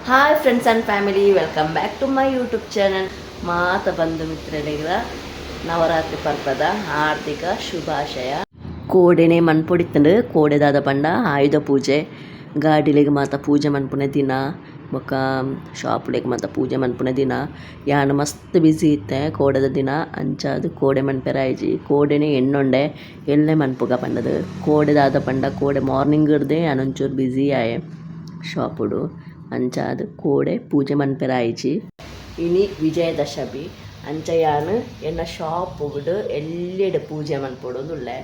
Hi friends and family, welcome back to my YouTube channel. ಮಾತ ಬಂಧು ಮಿತ್ರರಿಗಳ ನವರಾತ್ರಿ ಪರ್ಪದ ಹಾರ್ದಿಕ ಶುಭಾಶಯ. ಕೋಡೆನೆ ಮನ್ಪೊಡಿತ್ತಂಡು ಕೋಡೆದಾದ ಪಂಡ ಆಯುಧ ಪೂಜೆ ಗಾಡಿಲೆಗ್ ಮಾತ ಪೂಜೆ ಮನ್ಪುನೆ ದಿನ ಬೊಕ್ಕ ಶಾಪ್ಲೆಗ್ ಮಾತ ಪೂಜೆ ಮನ್ಪುನೆ ದಿನ ಯಾನ್ ಮಸ್ತ್ ಬ್ಯುಸಿ ಇತ್ತೆ ಕೋಡೆದ ದಿನ. ಅಂಚಾದ್ ಕೋಡೆ ಮನ್ಪೆರಾಯ್ಜಿ ಕೋಡೆನೆ ಎಣ್ಣೊಂಡೆ ಎಲ್ಲೆ ಮನ್ಪುಗ ಪಂಡದು ಕೋಡೆದಾದ ಪಂಡ ಕೋಡೆ ಮಾರ್ನಿಂಗ್ ಇಡ್ದೆ ಯಾನ್ ಒಂಚೂರು ಬ್ಯುಸಿ ಆಯೆ ಶಾಪುಡು. ಅಂಚಾದ್ ಕೋಡೆ ಪೂಜೆ ಮನ್ಪೆರಾಯ್ಜಿ ಇನಿ ವಿಜಯದಶಮಿ ಅಂಚ ಯಾನ್ ಎನ್ನ ಶಾಪುಡು ಎಲ್ಲೆಡೆ ಪೂಜೆ ಮನ್ಪೊಡುಂದುಲ್ಲೆ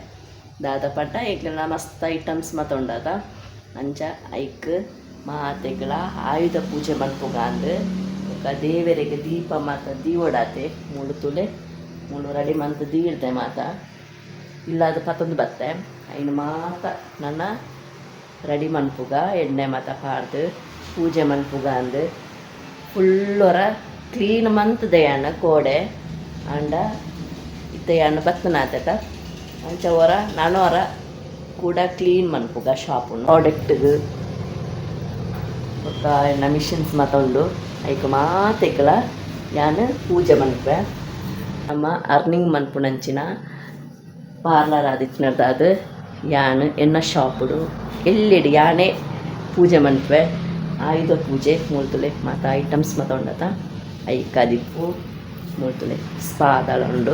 ದಾದ ಪಂಡ ಏಕ್ಲೆನ ಮಸ್ತ್ ಐಟಮ್ಸ್ ಮಾತ ಉಂಡದ. ಅಂಚ ಐಕ್ ಮಾತೆಗ್ಲ ಆಯುಧ ಪೂಜೆ ಮನ್ಪುಗಾಂದ್ ಬೊಕ ದೇವರಿಗೆ ದೀಪ ಮಾತ ದೀವೊಡಾತೆ ಮೂಲು ತುಲೆ ಮೂಲು ರೆಡಿ ಮಂತ್ ದೀಡ್ದೆ ಮಾತ ಇಲ್ಲಾದ ಪತ್ತೊಂದು ಬತ್ತೆ ಐನ್ ಮಾತ ನನ್ನ ರೆಡಿ ಮನ್ಪುಗ ಎಣ್ಣೆ ಮಾತ ಪಾಡ್ದು ಪೂಜೆ ಮನ್ಪುಗಾಂದ್ ಫುಲ್ಲೊರ ಕ್ಲೀನ್ ಮಂತ್ದೆ ಯಾನ್ ಕೋಡೆ ಆಂಡ ಇತ್ತೆ ಯಾನ್ ಬತ್ತನಾತಟ ಅಂಚ ಹೊರ ನಾನು ಹೊರ ಕೂಡ ಕ್ಲೀನ್ ಮನ್ಪುಗ ಶಾಪುನು ಪ್ರಾಡಕ್ಟ್ಗ್ ಬೊಕ್ಕ ಎನ್ನ ಮಿಷಿನ್ಸ್ ಮಾತ ಉಂಡು ಐಕ್ ಮಾತೆಗ್ಲ ಯಾನ್ ಪೂಜೆ ಮನ್ಪೆ. ನಮ್ಮ ಅರ್ನಿಂಗ್ ಮನ್ಪುನಂಚಿನ ಪಾರ್ಲರ್ ಆದಿತ್ತಿನದಾದ್ ಯಾನ್ ಎನ್ನ ಶಾಪುಡು ಎಲ್ಲೆಡೆ ಯಾನೇ ಪೂಜೆ ಮನ್ಪೆ. ಆಯುಧ ಪೂಜೆ ಮೂಲ್ತುಲೆ ಮಾತ ಐಟಮ್ಸ್ ಮಾತ ಉಂಡತ ಐಕ್ ಅದಿಪ್ಪು ಮೂಲ್ತುಲೆ ಸ್ಪಾದಲ ಉಂಡು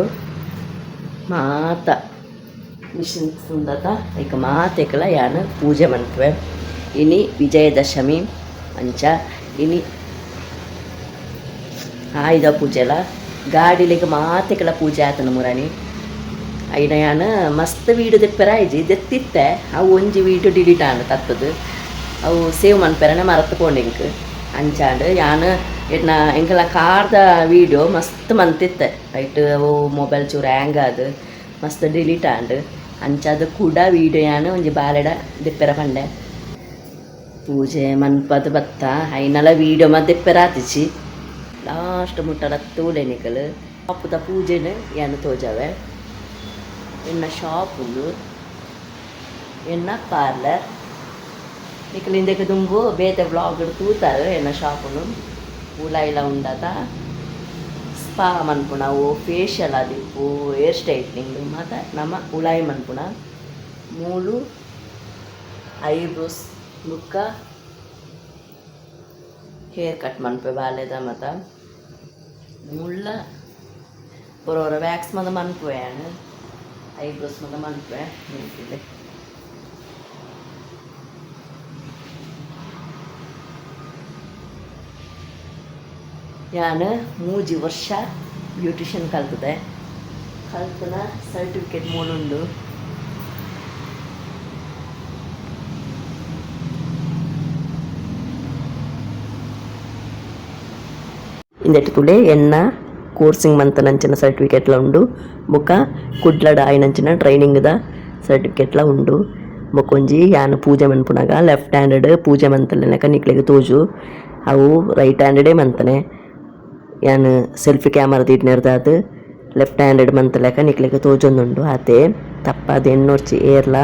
ಮಾತ ಮಿಷಿನ್ಸ್ ಉಂಡತ ಐಕ್ ಮಾತೆಗ್ಲ ಯಾನ್ ಪೂಜೆ ಮನ್ಪೆ. ಇನಿ ವಿಜಯದಶಮಿ ಅಂಚ ಇನಿ ಆಯುಧ ಪೂಜೆಲ ಗಾಡಿಲೆಗ್ ಮಾತೆಗ್ಲ ಪೂಜೆ ಆತನ ಮುರಾನಿ ಐನ ಯಾನ್ ಮಸ್ತ್ ವೀಡಿಯೋ ದೆಪ್ಪೆರಾಯ್ಜಿ ದೆತ್ತಿತ್ತೆ ಅವು ಒಂಜಿ ವೀಡಿಯೋ ಡಿಲೀಟ್ ಆಂಡ್ ತತ್ತದು ಅವು ಸೇವ್ ಮನ್ಪೆರನೆ ಮರತ್ಕೊಂಡೆಂಕ್. ಅಂಚಾಂಡ್ ಯಾನ್ ಎನ್ನ ಎಂಕಲ ಕಾರ್ದ ವೀಡಿಯೋ ಮಸ್ತ್ ಮಂತಿತ್ತೆ ಐಟ್ ಅವು ಮೊಬೈಲ್ ಚೂರು ಹ್ಯಾಂಗ್ ಆದ್ ಮಸ್ತ್ ಡಿಲೀಟ್ ಆಂಡ್ ಅಂಚಾದ್ ಕೂಡ ವೀಡಿಯೋ ಯಾನ್ ಒಂಜಿ ಬಾಲೆಡ ದೆಪ್ಪೆರ ಪಂಡೆ ಪೂಜೆ ಮನ್ಪದ್ ಬತ್ತ ಐನಲ ವೀಡಿಯೋ ಮಾತ ದೆಪ್ಪೆರಾತಿಜಿ ಲಾಸ್ಟ್ ಮುಟ್ಟಲ ತೂಲೆನಿಕಲ್ ಶಾಪುದ ಪೂಜೆನ್ ಯಾನ್ ತೋಜಾವೆ. ಎನ್ನ ಶಾಪುಂದು ಎನ್ನ ಪಾರ್ಲರ್ ನಿಕಲಿಂದೆಗ್ ದುಂಬು ಬೇತೆ ವ್ಲಾಗ್ ತೂತಾರೆ ಎನ್ನ ಶಾಪುನು ಉಲಾಯಿಲ ಉಂಡತ ಸ್ಪಾ ಮನ್ಪುಣ ಅವು ಫೇಶಿಯಲ್ ಆದಿಪ್ಪು ಹೇರ್ ಸ್ಟ್ರೈಟ್ನಿಂಗ್ ಮಾತ ನಮ್ಮ ಉಲಾಯಿ ಮನ್ಪುಣ ಮೂಲು ಐಬ್ರೋಸ್ ಬುಕ್ಕ ಹೇರ್ ಕಟ್ ಮನ್ಪೆ ಬಾಲೆದ ಮಾತ ಮುಳ್ಳ ಬರೋರ ವ್ಯಾಕ್ಸ್ ಮಾತ ಮನ್ಪುವೆ ಯಾನ್ ಐಬ್ರೋಸ್ ಮಾತ ಮನ್ಪೆ ನಿಂತಿದೆ. ಯಾನ್ ಮೂಜಿ ವರ್ಷ ಬ್ಯೂಟಿಷಿಯನ್ ಕಲ್ತದೆ ಕಲ್ತನ ಸರ್ಟಿಫಿಕೇಟ್ ಮೂಲುಂಡು. ಇಂದೆಟ್ ತುಲೆ ಎನ್ನ ಕೋರ್ಸಿಂಗ್ ಮಂತನಂಚಿನ ಸರ್ಟಿಫಿಕೇಟ್ಲ ಉಂಡು ಬೊಕ ಕುಡ್ಲಡ ಆಯ್ನಂಚಿನ ಟ್ರೈನಿಂಗ್ದ ಸರ್ಟಿಫಿಕೇಟ್ಲ ಉಂಡು. ಬೊಕೊಂಜಿ ಯಾನ್ ಪೂಜೆ ಮನ್ಪುನಗ ಲೆಫ್ಟ್ ಹ್ಯಾಂಡೆಡ್ ಪೂಜೆ ಮಂತಲೆನಕ ನಿಕ್ಲೆಗ್ ತೋಜು ಅವು ರೈಟ್ ಹ್ಯಾಂಡೆಡೇ ಮಂತನೆ ಯಾನ್ ಸೆಲ್ಫಿ ಕ್ಯಾಮರಾ ದೀಡ್ನೆರ್ದಾದ್ ಲೆಫ್ಟ್ ಹ್ಯಾಂಡೆಡ್ ಮಂತಲೆಕ ನಿಕ್ಲೆಗ್ ತೋಜೊಂದುಂಡು ಅತೆ ತಪ್ಪದ ಎನ್ನೊರ್ಚಿ ಏರ್ಲ.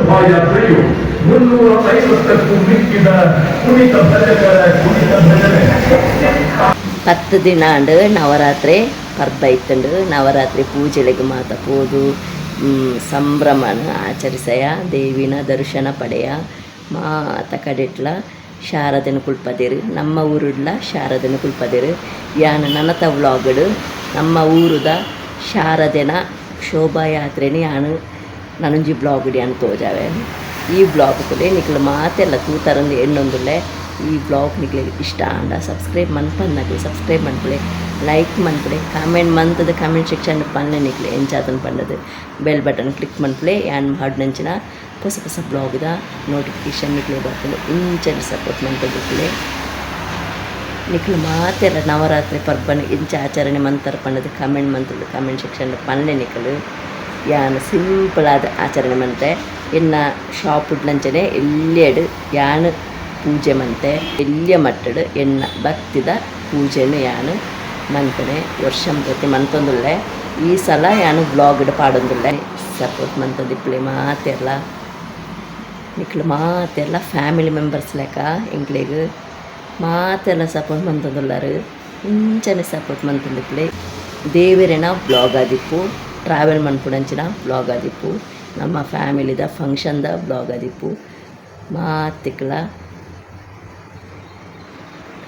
ಶೋಭಾಯಾತ್ರೆಯು 350ಕ್ಕೂ ಮಿಕ್ಕಿದ ಕುಣಿತ ಭಜಕರ ಕುಣಿತ ಭಜನೆ. 10 ದಿನ ಅಂಡು ನವರಾತ್ರಿ ಪರ್ಬ ಇತ್ತಂಡು ನವರಾತ್ರಿ ಪೂಜೆಲೆಗ್ ಮಾತ ಪೋದು ಸಂಭ್ರಮನ ಆಚರಿಸಯ ದೇವಿನ ದರ್ಶನ ಪಡೆಯ ಮಾತ ಕಡೆಟ್ಲ ಶಾರದೆನ ಕುಲ್ಪದೆರು ನಮ್ಮ ಊರುಡ್ಲ ಶಾರದೆನ ಕುಲ್ಪದೆರು ಯಾನ ನನತ ವ್ಲಾಗಡು ನಮ್ಮ ಊರುದ ಶಾರದೆನ ಶೋಭಾಯಾತ್ರೆನಿ ಯಾನು ನನಂಜಿ ಬ್ಲಾಗ್ ಯಾನು ತೋಜಾವೆ ಈ ಬ್ಲಾಗ್ ಕೂಡ ನಿಕ್ಲು ಮಾತೆಲ್ಲ ತೂತರಂದು ಎಣ್ಣೊಂದುಲ್ಲೆ ಈ ಬ್ಲಾಗ್ ನಿಕ್ಲೆ ಇಷ್ಟ ಅಂಡ ಸಬ್ಸ್ಕ್ರೈಬ್ ಮನ್ಪನ್ನಾಗಲಿ ಸಬ್ಸ್ಕ್ರೈಬ್ ಮನ್ಪುಳೆ ಲೈಕ್ ಮನ್ಪುಳೆ ಕಾಮೆಂಟ್ ಮಂತದ ಕಾಮೆಂಟ್ ಸೆಕ್ಷನ್ ಪನ್ನೆ ನಿಕ್ಲೆ ಎಂಚಾತನ ಪಂಡದು ಬೆಲ್ ಬಟನ್ ಕ್ಲಿಕ್ ಮನ್ಪುಳೆ ಯಾನ್ ಹಾಡ್ನಂಚಿನ ಹೊಸ ಹೊಸ ಬ್ಲಾಗ್ದ ನೋಟಿಫಿಕೇಶನ್ ನಿಕ್ಲೆ ಬರ್ಪುಳೆ ಇಂಚಲ್ಲಿ ಸಪೋರ್ಟ್ ಮಂತದಿಕ್ಲೆ ನಿಕ್ಲು ಮಾತೆಲ್ಲ ನವರಾತ್ರಿ ಪರ್ಬನ ಇಂಚ ಆಚರಣೆ ಮಂತರ ಪಂಡದು ಕಾಮೆಂಟ್ ಮಂತದ ಕಾಮೆಂಟ್ ಸೆಕ್ಷನ್ ಪನ್ನೆ ನಿಕ್ಕಲು ಯಾನು ಸಿಂಪಲ್ ಆದ ಆಚರಣೆ ಮಂತೆ ಇನ್ನ ಶಾಪ್ ಉಡ್ಲಂಚನೆ ಎಲ್ಲಿಯಡು ಯಾನು ಪೂಜೆ ಮಂತೆ ಎಲ್ಲಿಯ ಮಟ್ಟಡು ಎನ್ನ ಭಕ್ತಿದ ಪೂಜೆನು ಯಾನು ಮಂತನೆ ವರ್ಷಂ ಪ್ರತಿ ಮಂತೊಂದುಲ್ಲೆ ಈ ಸಲ ಯಾನು ಬ್ಲಾಗ್ಡ್ ಪಾಡೊಂದುಲ್ಲೆ ಸಪೋರ್ಟ್ ಮಂತದಿಪ್ಪಳೆ ಮಾತೆಲ್ಲ ನಿಕ್ಲು ಮಾತೆಲ್ಲ ಫ್ಯಾಮಿಲಿ ಮೆಂಬರ್ಸ್ ಲೆಕ್ಕ ಎಂಕ್ಲೆಗ್ ಮಾತೆಲ್ಲ ಸಪೋರ್ಟ್ ಮಂತೊಂದುಲ್ಲಾರು ಇಂಚನೆ ಸಪೋರ್ಟ್ ಮಂತಂದಿಪ್ಪಳೆ ದೇವರೇನ ಬ್ಲಾಗ್ ಆದಿಪ್ಪು ಟ್ರಾವೆಲ್ ಮನ್ಪುಡಂಚಿನ ಬ್ಲಾಗ್ ಆದಿಪ್ಪು ನಮ್ಮ ಫ್ಯಾಮಿಲಿದ ಫಂಕ್ಷನ್ದ ಬ್ಲಾಗ್ ಆದಿಪ್ಪು ಮಾತಿಕ್ಲ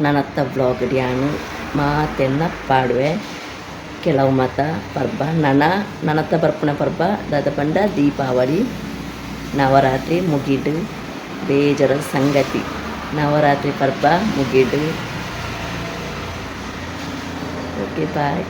ನನ್ನತ್ತ ಬ್ಲಾಗ್ ಯಾನು ಮಾತೆನ್ನ ಪಾಡುವೆ ಕೆಲವು ಮತ ಪರ್ಬ ನನ್ನತ್ತ ಬರ್ಪುನ ಪರ್ಬ ದಾದ ಪಂಡ ದೀಪಾವಳಿ ನವರಾತ್ರಿ ಮುಗಿಡು ಬೇಜರ ಸಂಗತಿ ನವರಾತ್ರಿ ಪರ್ಬ ಮುಗಿಡು ಓಕೆ ಬಾಯ್.